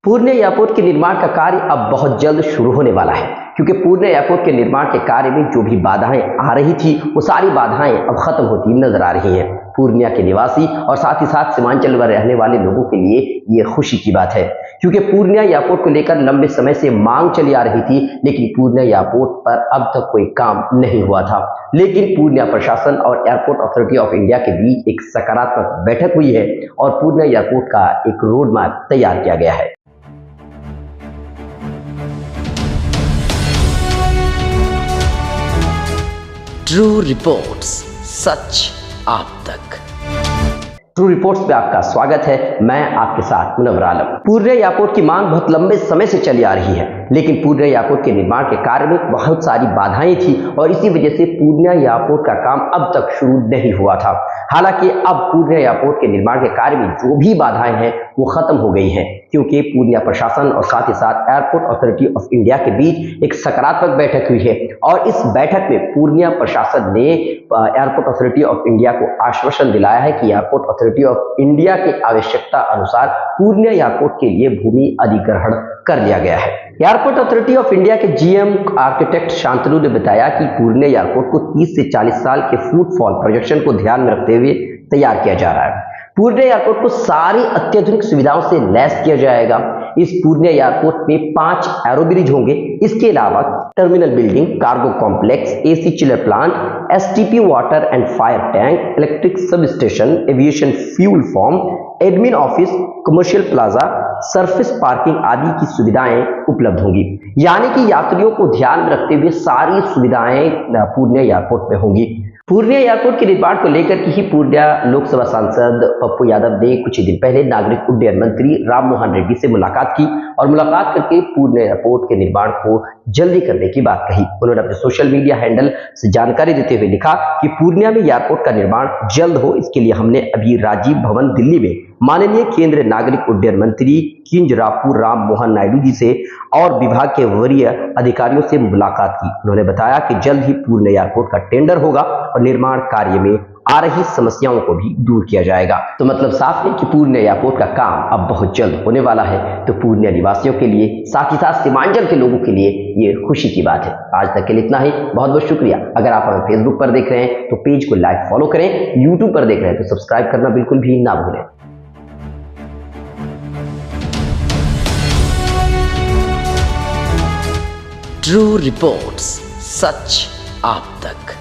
Purnia airport के निर्माण का कार्य अब बहुत जल्द शुरू होने वाला है, क्योंकि पूर्णिया एयरपोर्ट के निर्माण के कार्य में जो भी बाधाएं आ रही थी वो सारी बाधाएं अब खत्म होती नजर आ रही हैं। पूर्णिया के निवासी और साथ ही साथ सीमांचल में रहने वाले लोगों के लिए ये खुशी की बात है, क्योंकि पूर्णिया एयरपोर्ट को लेकर लंबे समय से मांग चली आ रही थी, लेकिन पूर्णिया एयरपोर्ट पर अब तक कोई काम नहीं हुआ था। लेकिन पूर्णिया प्रशासन और एयरपोर्ट अथॉरिटी ऑफ इंडिया के बीच एक सकारात्मक बैठक हुई है और पूर्णिया एयरपोर्ट का एक रोड मैप तैयार किया गया है। ट्रू रिपोर्ट्स, सच आप तक। ट्रू रिपोर्ट्स पे आपका स्वागत है। मैं आपके साथ मुनव्वर आलम। पूर्णिया एयरपोर्ट की मांग बहुत लंबे समय से चली आ रही है, लेकिन पूर्णिया एयरपोर्ट के निर्माण के कार्य में बहुत सारी बाधाएं थी और इसी वजह से पूर्णिया एयरपोर्ट का काम अब तक शुरू नहीं हुआ था। हालांकि अब पूर्णिया एयरपोर्ट के निर्माण के कार्य में जो भी बाधाएं हैं वो खत्म हो गई हैं, क्योंकि पूर्णिया प्रशासन और साथ ही साथ एयरपोर्ट अथॉरिटी ऑफ इंडिया के बीच एक सकारात्मक बैठक हुई है और इस बैठक में पूर्णिया प्रशासन ने एयरपोर्ट अथॉरिटी ऑफ इंडिया को आश्वासन दिलाया है कि एयरपोर्ट अथॉरिटी ऑफ इंडिया की आवश्यकता अनुसार पूर्णिया एयरपोर्ट के लिए भूमि अधिग्रहण कर लिया गया है। एयरपोर्ट अथॉरिटी ऑफ इंडिया के जीएम आर्किटेक्ट शांतनु ने बताया कि पूर्णिया एयरपोर्ट को 30 से 40 साल के फुटफॉल प्रोजेक्शन को ध्यान में रखते हुए तैयार किया जा रहा है। पूर्णिया एयरपोर्ट को सारी अत्याधुनिक सुविधाओं से लैस किया जाएगा। इस पूर्णिया एयरपोर्ट में 5 एरो ब्रिज होंगे। इसके अलावा terminal building, cargo complex, AC chiller plant, STP water and fire tank, electric substation, aviation fuel farm, admin office, commercial plaza, surface parking आदि की सुविधाएं उपलब्ध होंगी। यानी कि यात्रियों को ध्यान में रखते हुए सारी सुविधाएं पूर्णिया एयरपोर्ट में होंगी। पूर्णिया एयरपोर्ट के निर्माण को लेकर के ही पूर्णिया लोकसभा सांसद पप्पू यादव ने कुछ ही दिन पहले नागरिक उड्डयन मंत्री राम मोहन रेड्डी से मुलाकात की और मुलाकात करके पूर्णिया एयरपोर्ट के निर्माण को जल्दी करने की बात कही। उन्होंने अपने सोशल मीडिया हैंडल से जानकारी देते हुए लिखा कि पूर्णिया में एयरपोर्ट का निर्माण जल्द हो, इसके लिए हमने अभी राजीव भवन दिल्ली में माननीय केंद्रीय नागरिक उड्डयन मंत्री किंजरापू राम मोहन नायडू जी से और विभाग के वरीय अधिकारियों से मुलाकात की। उन्होंने बताया कि जल्द ही पूर्णिया एयरपोर्ट का टेंडर होगा और निर्माण कार्य में आ रही समस्याओं को भी दूर किया जाएगा। तो मतलब साफ है कि पूर्णिया एयरपोर्ट का काम अब बहुत जल्द होने वाला है। तो पूर्णिया निवासियों के लिए, साथ ही साथ सीमांचल के लोगों के लिए ये खुशी की बात है। आज तक के लिए इतना ही। बहुत बहुत शुक्रिया। अगर आप हमें फेसबुक पर देख रहे हैं तो पेज को लाइक फॉलो करें, यूट्यूब पर देख रहे हैं तो सब्सक्राइब करना बिल्कुल भी ना भूलें। ट्रू रिपोर्ट्स, सच आप तक।